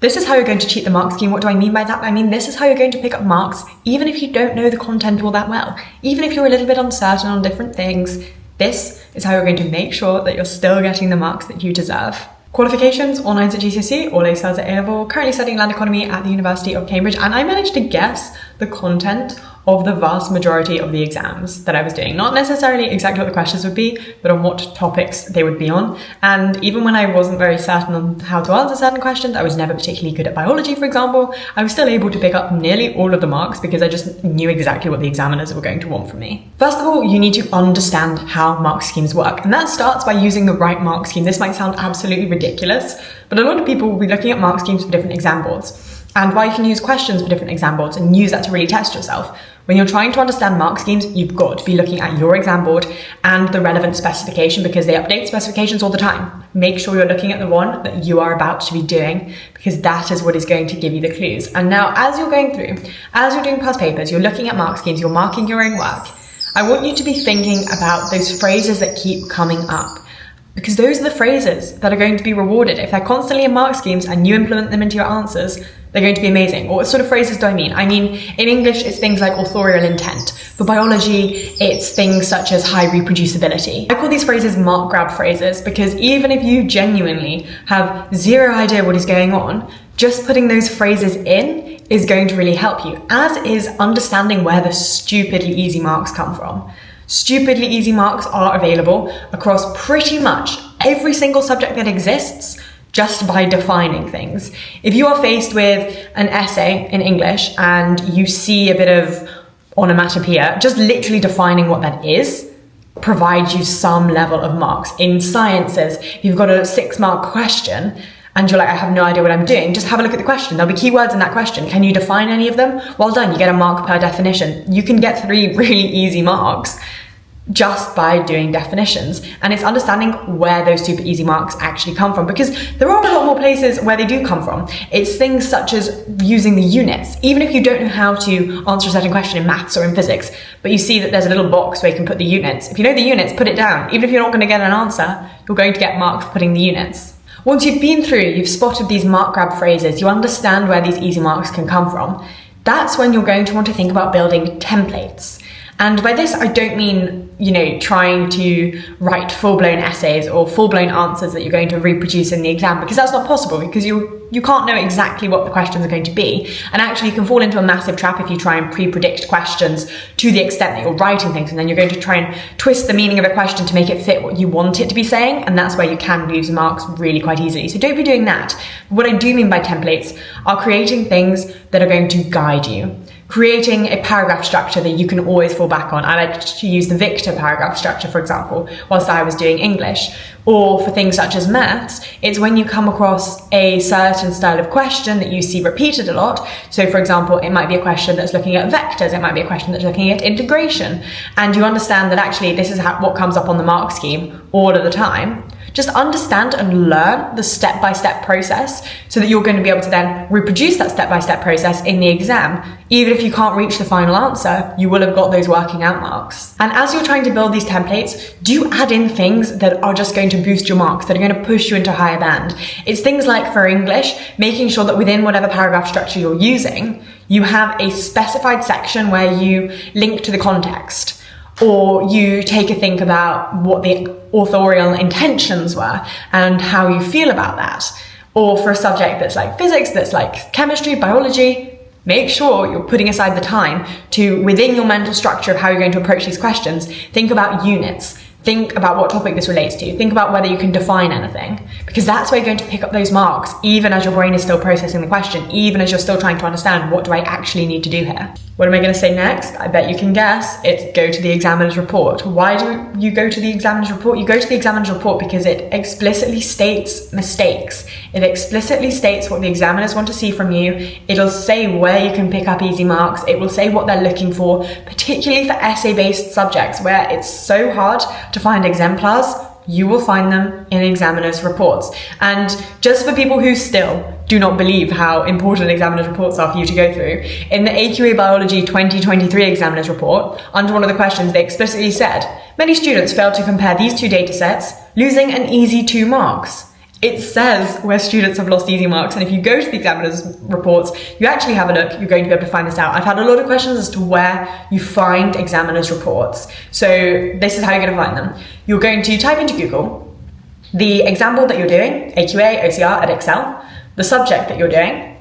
This is how you're going to cheat the mark scheme. What do I mean by that? I mean, this is how you're going to pick up marks, even if you don't know the content all that well. Even if you're a little bit uncertain on different things, this is how you're going to make sure that you're still getting the marks that you deserve. Qualifications, all 9s at GCSE, all A-stars at A-level, currently studying land economy at the University of Cambridge, and I managed to guess the content of the vast majority of the exams that I was doing. Not necessarily exactly what the questions would be, but on what topics they would be on. And even when I wasn't very certain on how to answer certain questions, I was never particularly good at biology, for example, I was still able to pick up nearly all of the marks because I just knew exactly what the examiners were going to want from me. First of all, you need to understand how mark schemes work, and that starts by using the right mark scheme. This might sound absolutely ridiculous, but a lot of people will be looking at mark schemes for different exam boards. And while you can use questions for different exam boards and use that to really test yourself, when you're trying to understand mark schemes, you've got to be looking at your exam board and the relevant specification because they update specifications all the time. Make sure you're looking at the one that you are about to be doing because that is what is going to give you the clues. And now as you're going through, as you're doing past papers, you're looking at mark schemes, you're marking your own work, I want you to be thinking about those phrases that keep coming up. Because those are the phrases that are going to be rewarded. If they're constantly in mark schemes and you implement them into your answers, they're going to be amazing. What sort of phrases do I mean? I mean, in English, it's things like authorial intent. For biology, it's things such as high reproducibility. I call these phrases mark grab phrases because even if you genuinely have zero idea what is going on, just putting those phrases in is going to really help you, as is understanding where the stupidly easy marks come from. Stupidly easy marks are available across pretty much every single subject that exists just by defining things. If you are faced with an essay in English and you see a bit of onomatopoeia, just literally defining what that is provides you some level of marks. In sciences, you've got a 6-mark question and you're like, I have no idea what I'm doing, just have a look at the question. There'll be keywords in that question. Can you define any of them? Well done, you get a mark per definition. You can get 3 really easy marks just by doing definitions. And it's understanding where those super easy marks actually come from, because there are a lot more places where they do come from. It's things such as using the units. Even if you don't know how to answer a certain question in maths or in physics, but you see that there's a little box where you can put the units. If you know the units, put it down. Even if you're not going to get an answer, you're going to get marked for putting the units. Once you've been through, you've spotted these mark grab phrases, you understand where these easy marks can come from, that's when you're going to want to think about building templates. And by this, I don't mean, trying to write full-blown essays or full-blown answers that you're going to reproduce in the exam, because that's not possible, because you can't know exactly what the questions are going to be. And actually, you can fall into a massive trap if you try and pre-predict questions to the extent that you're writing things, and then you're going to try and twist the meaning of a question to make it fit what you want it to be saying, and that's where you can lose marks really quite easily. So don't be doing that. What I do mean by templates are creating things that are going to guide you. Creating a paragraph structure that you can always fall back on. I like to use the Victor paragraph structure, for example, whilst I was doing English. Or for things such as maths, it's when you come across a certain style of question that you see repeated a lot. So for example, it might be a question that's looking at vectors, it might be a question that's looking at integration, and you understand that actually this is what comes up on the mark scheme all of the time. Just understand and learn the step-by-step process so that you're going to be able to then reproduce that step-by-step process in the exam. Even if you can't reach the final answer, you will have got those working out marks. And as you're trying to build these templates, do add in things that are just going to boost your marks, that are going to push you into a higher band. It's things like, for English, making sure that within whatever paragraph structure you're using, you have a specified section where you link to the context. Or you take a think about what the authorial intentions were and how you feel about that. Or for a subject that's like physics, that's like chemistry, biology, make sure you're putting aside the time to, within your mental structure of how you're going to approach these questions, think about units. Think about what topic this relates to. Think about whether you can define anything, because that's where you're going to pick up those marks, even as your brain is still processing the question, even as you're still trying to understand, what do I actually need to do here? What am I going to say next? I bet you can guess. It's go to the examiner's report. Why do you go to the examiner's report? You go to the examiner's report because it explicitly states mistakes. It explicitly states what the examiners want to see from you. It'll say where you can pick up easy marks. It will say what they're looking for, particularly for essay-based subjects where it's so hard to find exemplars. You will find them in examiners' reports. And just for people who still do not believe how important examiners' reports are for you to go through, in the AQA Biology 2023 examiners report, under one of the questions, they explicitly said, many students failed to compare these two data sets, losing an easy 2 marks. it says where students have lost easy marks, and if you go to the examiner's reports, you actually have a look, you're going to be able to find this out. I've had a lot of questions as to where you find examiner's reports. So this is how you're going to find them. You're going to type into Google the exam board that you're doing, AQA, OCR, Edexcel, the subject that you're doing,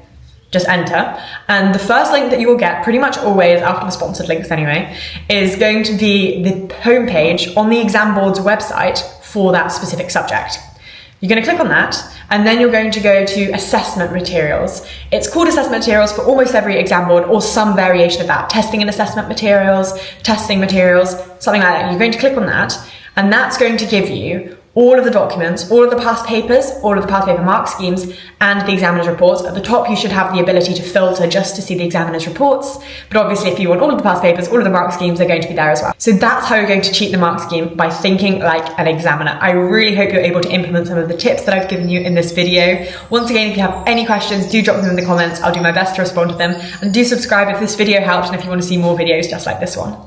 just enter, and the first link that you will get, pretty much always after the sponsored links anyway, is going to be the homepage on the exam board's website for that specific subject. You're going to click on that, and then you're going to go to assessment materials. It's called assessment materials for almost every exam board, or some variation of that. Testing and assessment materials, testing materials, something like that. You're going to click on that, and that's going to give you all of the documents, all of the past papers, all of the past paper mark schemes, and the examiner's reports. At the top, you should have the ability to filter just to see the examiner's reports. But obviously, if you want all of the past papers, all of the mark schemes, they're going to be there as well. So that's how you're going to cheat the mark scheme, by thinking like an examiner. I really hope you're able to implement some of the tips that I've given you in this video. Once again, if you have any questions, do drop them in the comments. I'll do my best to respond to them. And do subscribe if this video helped and if you want to see more videos just like this one.